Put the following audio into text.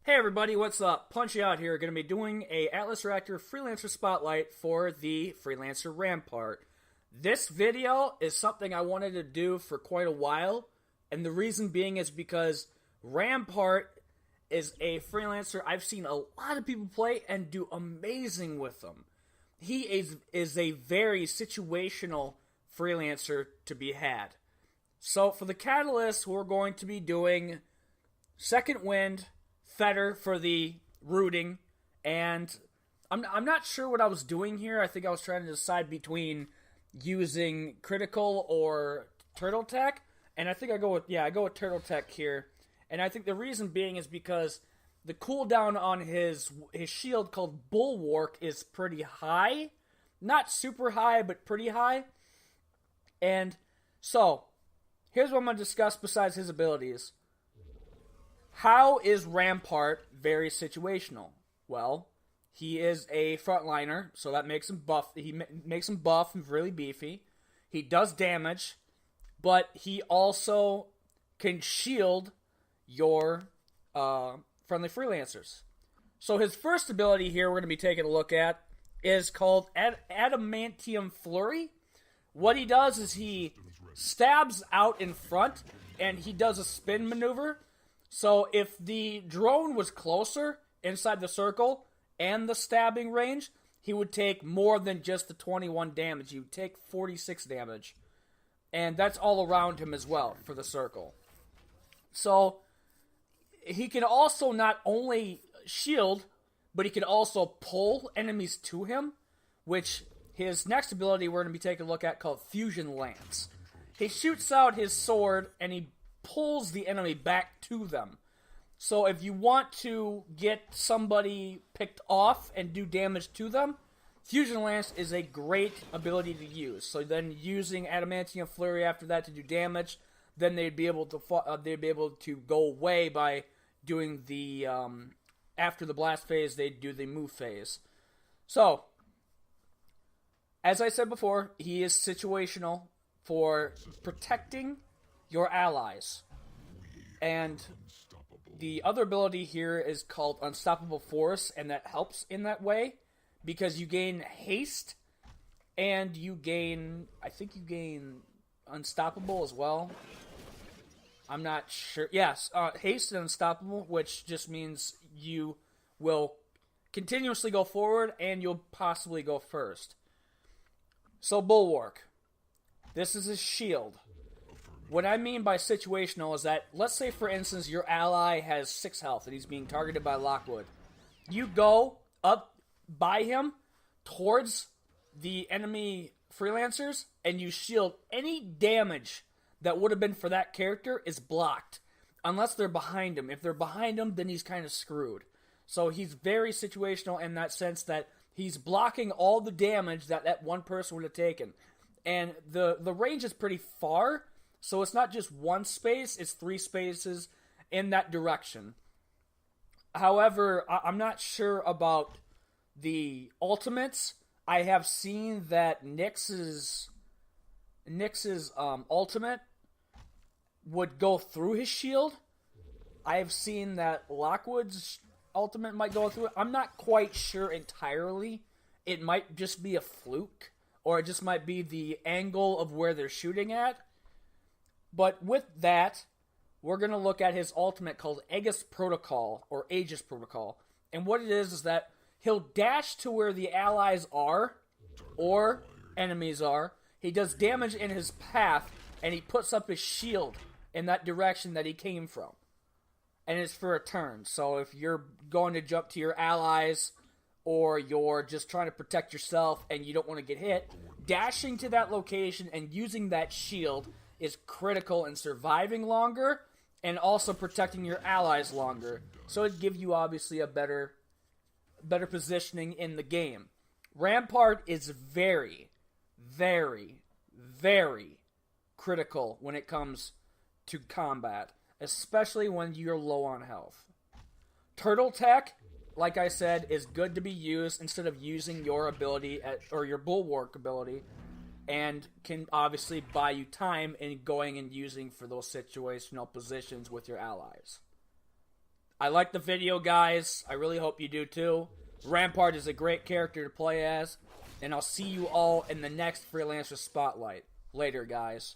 Hey everybody, what's up? Punchy out here, going to be doing a Atlas Reactor Freelancer Spotlight for the Freelancer Rampart. This video is something I wanted to do for quite a while, and the reason being is because Rampart is a Freelancer I've seen a lot of people play and do amazing with them. He is a very situational Freelancer to be had. So for the catalyst, we're going to be doing Second Wind, Fetter for the rooting, and I'm not sure what I was doing here. I think I was trying to decide between using critical or turtle tech, and I think I go with turtle tech here. And I think the reason being is because the cooldown on his shield called Bulwark is pretty high, not super high, but pretty high. And so here's what I'm going to discuss besides his abilities. How is Rampart very situational? Well, he is a frontliner, so that makes him buff. He makes him buff and really beefy. He does damage, but he also can shield your friendly freelancers. So his first ability here we're going to be taking a look at is called Adamantium Flurry. What he does is he stabs out in front, and he does a spin maneuver. So if the drone was closer inside the circle and the stabbing range, he would take more than just the 21 damage. He would take 46 damage. And that's all around him as well for the circle. So he can also not only shield, but he can also pull enemies to him, which his next ability we're going to be taking a look at called Fusion Lance. He shoots out his sword and he pulls the enemy back to them. So if you want to get somebody picked off and do damage to them, Fusion Lance is a great ability to use. So then using Adamantium Flurry after that to do damage, then they'd be able to go away by doing the after the blast phase, they'd do the move phase. So as I said before, he is situational for protecting your allies. And the other ability here is called Unstoppable Force, and that helps in that way because you gain haste and you gain, I think you gain Unstoppable as well. I'm not sure. Yes, haste and Unstoppable, which just means you will continuously go forward and you'll possibly go first. So Bulwark. This is his shield. What I mean by situational is that, let's say for instance, your ally has 6 health and he's being targeted by Lockwood. You go up by him towards the enemy freelancers and you shield any damage that would have been for that character is blocked. Unless they're behind him. If they're behind him, then he's kind of screwed. So he's very situational in that sense that he's blocking all the damage that one person would have taken. And the range is pretty far, so it's not just one space, it's 3 spaces in that direction. However, I'm not sure about the ultimates. I have seen that Nyx's ultimate would go through his shield. I have seen that Lockwood's ultimate might go through it. I'm not quite sure entirely. It might just be a fluke, or it just might be the angle of where they're shooting at. But with that, we're going to look at his ultimate called Aegis Protocol, or Aegis Protocol. And what it is that he'll dash to where the allies are, or enemies are. He does damage in his path, and he puts up his shield in that direction that he came from. And it's for a turn. So if you're going to jump to your allies, or you're just trying to protect yourself and you don't want to get hit, dashing to that location and using that shield is critical in surviving longer and also protecting your allies longer. So it gives you obviously a better positioning in the game. Rampart is very, very, very critical when it comes to combat, especially when you're low on health. Turtle Tech, like I said, is good to be used instead of using your ability or your Bulwark ability, and can obviously buy you time in going and using for those situational positions with your allies. I like the video, guys. I really hope you do too. Rampart is a great character to play as. And I'll see you all in the next Freelancer Spotlight. Later, guys.